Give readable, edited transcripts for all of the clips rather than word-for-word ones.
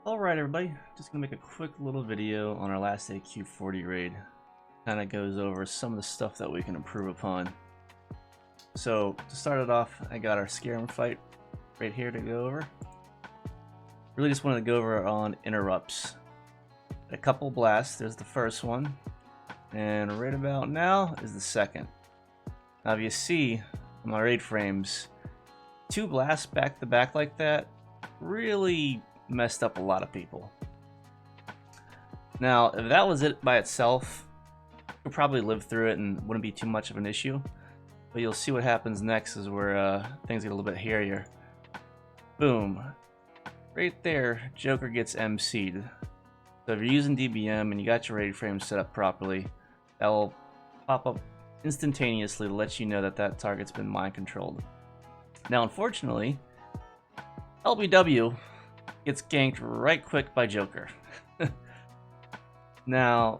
Alright everybody, just gonna make a quick little video on our last AQ40 raid. Kinda goes over some of the stuff that we can improve upon. So, to start it off, I got our scare fight right here to go over. Really just wanted to go over on interrupts. A couple blasts, there's the first one. And right about now is the second. Now if you see on my raid frames, 2 blasts back to back like that really messed up a lot of people. Now, if that was it by itself, you'll probably live through it and wouldn't be too much of an issue. But you'll see what happens next is where things get a little bit hairier. Boom. Right there, Joker gets MC'd. So if you're using DBM and you got your raid frame set up properly, that will pop up instantaneously to let you know that that target's been mind controlled. Now, unfortunately, LBW gets ganked right quick by Joker. Now,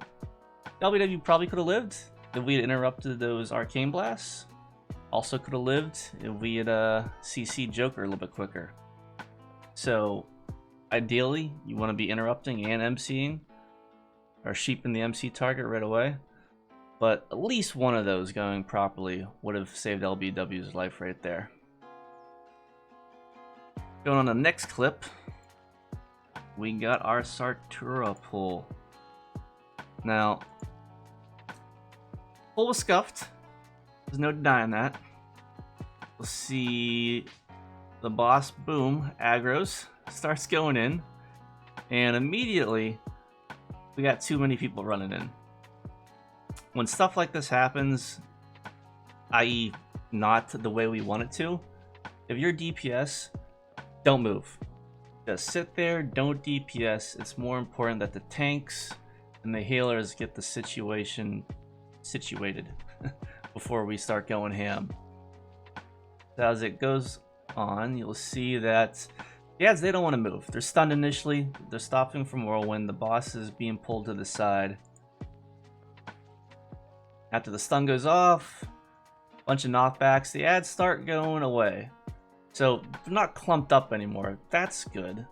LBW probably could have lived if we had interrupted those arcane blasts. Also could have lived if we had CC'd Joker a little bit quicker. So, ideally, you want to be interrupting and MCing, or sheeping the MC target right away. But at least one of those going properly would have saved LBW's life right there. Going on the next clip, we got our Sartura pull. Now, pull was scuffed. There's no denying that. We'll see the boss, boom, aggros, starts going in, and immediately we got too many people running in. When stuff like this happens, i.e. not the way we want it to, if you're DPS, don't move. Just sit there, don't DPS. It's more important that the tanks and the healers get the situation situated before we start going ham. So as it goes on, you'll see that the ads, they don't want to move. They're stunned initially. They're stopping from Whirlwind. The boss is being pulled to the side. After the stun goes off, a bunch of knockbacks, the ads start going away. So they're not clumped up anymore. That's good.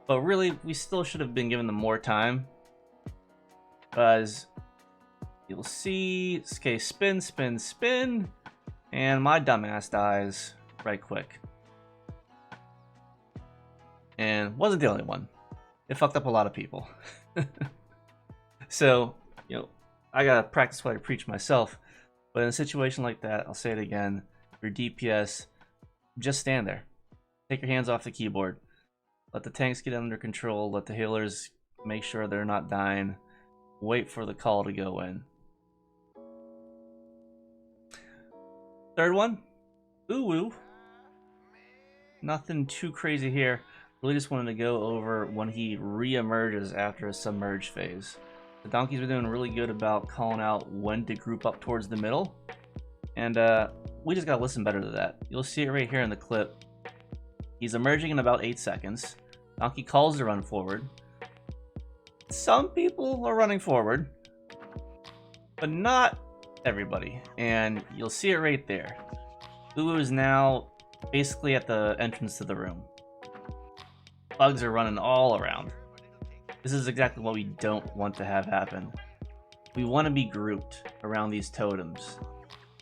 But really, we still should have been given them more time. As you'll see, okay, spin, spin, spin. And my dumbass dies right quick. And wasn't the only one. It fucked up a lot of people. So, you know, I gotta practice what I preach myself. But in a situation like that, I'll say it again. Your DPS, just stand there. Take your hands off the keyboard. Let the tanks get under control. Let the healers make sure they're not dying. Wait for the call to go in. Third one. Ooh. Nothing too crazy here. Really just wanted to go over when he re-emerges after a submerge phase. The donkeys are doing really good about calling out when to group up towards the middle. And we just gotta listen better to that. You'll see it right here in the clip. He's emerging in about 8 seconds. Donkey calls to run forward. Some people are running forward, but not everybody. And you'll see it right there. Uwu is now basically at the entrance to the room. Bugs are running all around. This is exactly what we don't want to have happen. We want to be grouped around these totems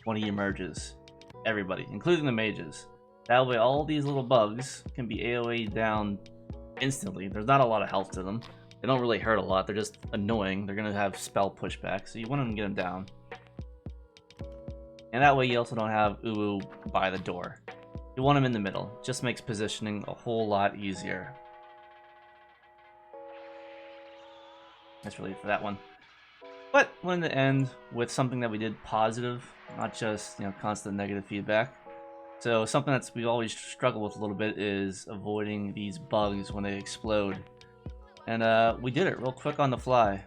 when he emerges. Everybody, including the mages. That way all these little bugs can be AoE'd down instantly. There's not a lot of health to them. They don't really hurt a lot. They're just annoying. They're going to have spell pushback, so you want to get them down. And that way you also don't have Uwu by the door. You want him in the middle. Just makes positioning a whole lot easier. That's really it for that one. But wanted to end with something that we did positive, not just, you know, constant negative feedback. So something that's we always struggle with a little bit is avoiding these bugs when they explode. And we did it real quick on the fly.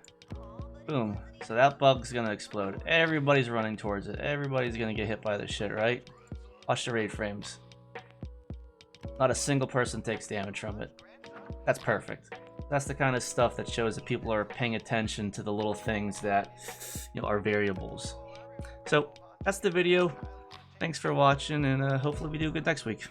Boom. So that bug's gonna explode. Everybody's running towards it. Everybody's gonna get hit by this shit, right? Watch the raid frames. Not a single person takes damage from it. That's perfect. That's the kind of stuff that shows that people are paying attention to the little things that, you know, are variables. So that's the video. Thanks for watching, and hopefully we do good next week.